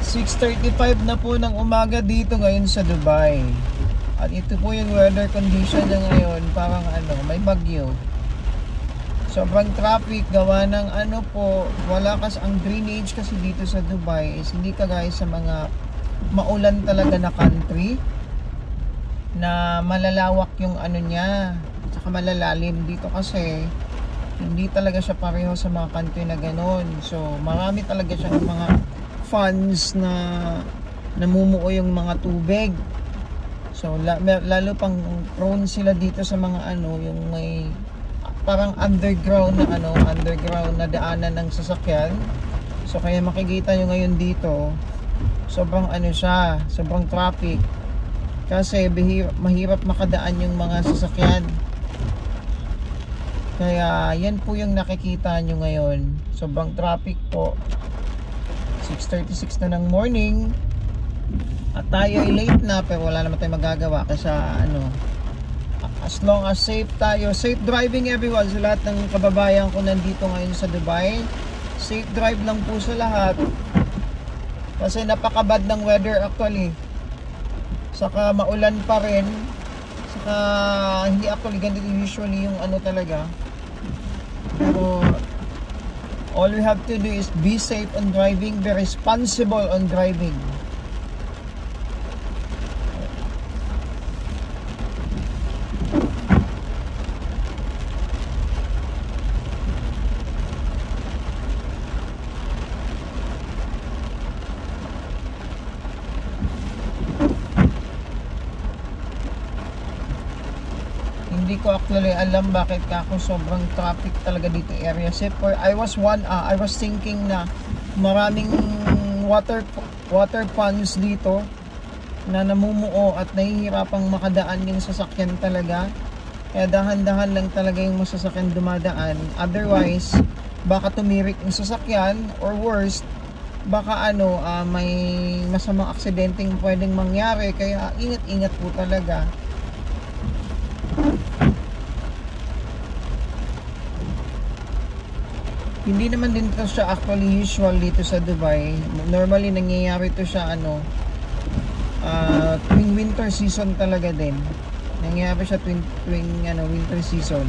6:35 na po ng umaga dito ngayon sa Dubai. At ito po yung weather condition niya ngayon. Parang may bagyo. Sobrang traffic, gawa ng wala kasi ang drainage kasi dito sa Dubai is hindi kagaya sa mga maulan talaga na country na malalawak yung niya, tsaka malalalim. Dito kasi hindi talaga siya pareho sa mga country na ganon. So marami talaga siyang mga funds na namumuo yung mga tubig. So lalo pang prone sila dito sa mga yung may parang underground na daanan ng sasakyan. So kaya makikita nyo ngayon dito sobrang sobrang traffic kasi mahirap makadaan yung mga sasakyan. Kaya yan po yung nakikita nyo ngayon, sobrang traffic po. 6:36 na ng morning at tayo ay late na, pero wala naman tayong magagawa kasi as long as safe tayo. Safe driving everyone sa lahat ng kababayan ko nandito ngayon sa Dubai. Safe drive lang po sa lahat kasi napakabad ng weather actually. Saka maulan pa rin. Saka hindi actually ganito usually yung talaga. Pero all we have to do is be safe on driving, be responsible on driving. Hindi ko actually alam bakit ako sobrang traffic talaga dito area. I was thinking na maraming water ponds dito na namumuo at nahihirapang makadaan yung sasakyan talaga. Kaya dahan-dahan lang talaga yung masasakyan dumadaan. Otherwise, baka tumirik yung sasakyan or worst, baka may masamang aksidenteng pwedeng mangyari. Kaya ingat-ingat po talaga. Hindi naman din ito siya actually usual dito sa Dubai. Normally nangyayari ito siya tuwing winter season talaga din. Nangyayari siya tuwing winter season.